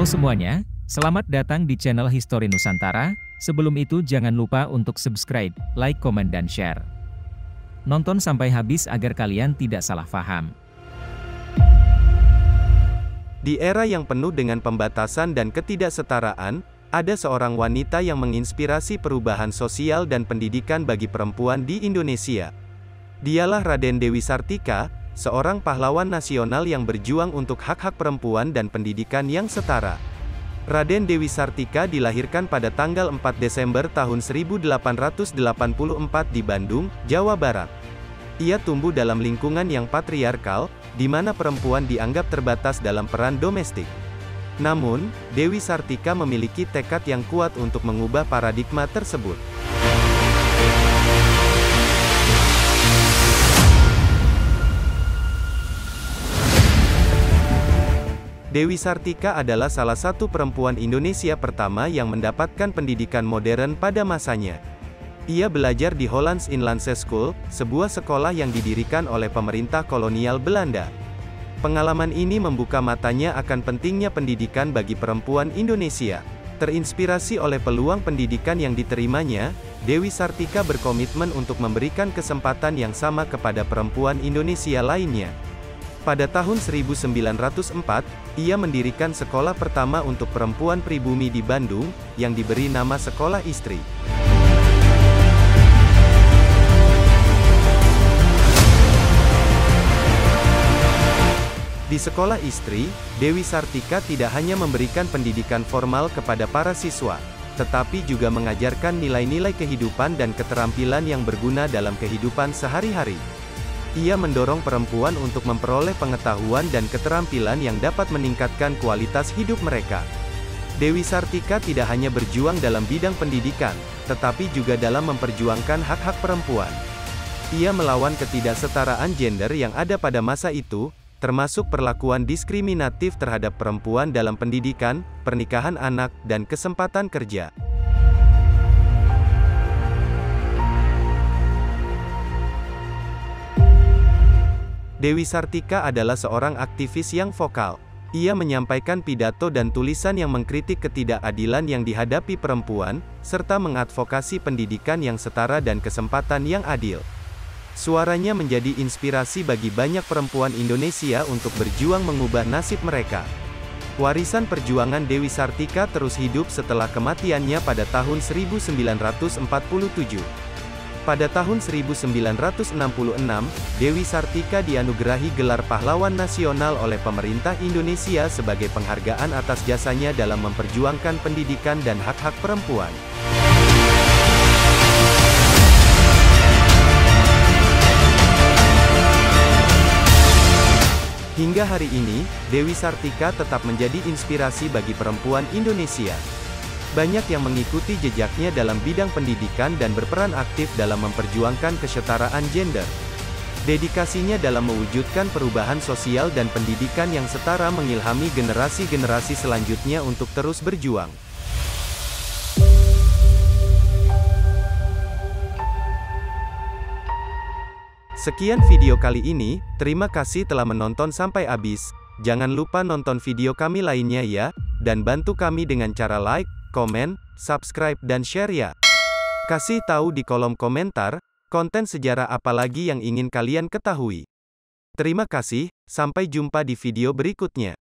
Halo semuanya, selamat datang di channel Histori Nusantara. Sebelum itu jangan lupa untuk subscribe, like, komen, dan share. Nonton sampai habis agar kalian tidak salah paham. Di era yang penuh dengan pembatasan dan ketidaksetaraan, ada seorang wanita yang menginspirasi perubahan sosial dan pendidikan bagi perempuan di Indonesia. Dialah Raden Dewi Sartika, seorang pahlawan nasional yang berjuang untuk hak-hak perempuan dan pendidikan yang setara. Raden Dewi Sartika dilahirkan pada tanggal 4 Desember tahun 1884 di Bandung, Jawa Barat. Ia tumbuh dalam lingkungan yang patriarkal, di mana perempuan dianggap terbatas dalam peran domestik. Namun, Dewi Sartika memiliki tekad yang kuat untuk mengubah paradigma tersebut. Dewi Sartika adalah salah satu perempuan Indonesia pertama yang mendapatkan pendidikan modern pada masanya. Ia belajar di Hollands Inlandse School, sebuah sekolah yang didirikan oleh pemerintah kolonial Belanda. Pengalaman ini membuka matanya akan pentingnya pendidikan bagi perempuan Indonesia. Terinspirasi oleh peluang pendidikan yang diterimanya, Dewi Sartika berkomitmen untuk memberikan kesempatan yang sama kepada perempuan Indonesia lainnya. Pada tahun 1904, ia mendirikan sekolah pertama untuk perempuan pribumi di Bandung, yang diberi nama Sekolah Istri. Di Sekolah Istri, Dewi Sartika tidak hanya memberikan pendidikan formal kepada para siswa, tetapi juga mengajarkan nilai-nilai kehidupan dan keterampilan yang berguna dalam kehidupan sehari-hari. Ia mendorong perempuan untuk memperoleh pengetahuan dan keterampilan yang dapat meningkatkan kualitas hidup mereka. Dewi Sartika tidak hanya berjuang dalam bidang pendidikan, tetapi juga dalam memperjuangkan hak-hak perempuan. Ia melawan ketidaksetaraan gender yang ada pada masa itu, termasuk perlakuan diskriminatif terhadap perempuan dalam pendidikan, pernikahan anak, dan kesempatan kerja. Dewi Sartika adalah seorang aktivis yang vokal. Ia menyampaikan pidato dan tulisan yang mengkritik ketidakadilan yang dihadapi perempuan, serta mengadvokasi pendidikan yang setara dan kesempatan yang adil. Suaranya menjadi inspirasi bagi banyak perempuan Indonesia untuk berjuang mengubah nasib mereka. Warisan perjuangan Dewi Sartika terus hidup setelah kematiannya pada tahun 1947. Pada tahun 1966, Dewi Sartika dianugerahi gelar pahlawan nasional oleh pemerintah Indonesia sebagai penghargaan atas jasanya dalam memperjuangkan pendidikan dan hak-hak perempuan. Hingga hari ini, Dewi Sartika tetap menjadi inspirasi bagi perempuan Indonesia. Banyak yang mengikuti jejaknya dalam bidang pendidikan dan berperan aktif dalam memperjuangkan kesetaraan gender. Dedikasinya dalam mewujudkan perubahan sosial dan pendidikan yang setara mengilhami generasi-generasi selanjutnya untuk terus berjuang. Sekian video kali ini, terima kasih telah menonton sampai habis. Jangan lupa nonton video kami lainnya ya, dan bantu kami dengan cara like, komen, subscribe, dan share ya. Kasih tahu di kolom komentar, konten sejarah apa lagi yang ingin kalian ketahui. Terima kasih, sampai jumpa di video berikutnya.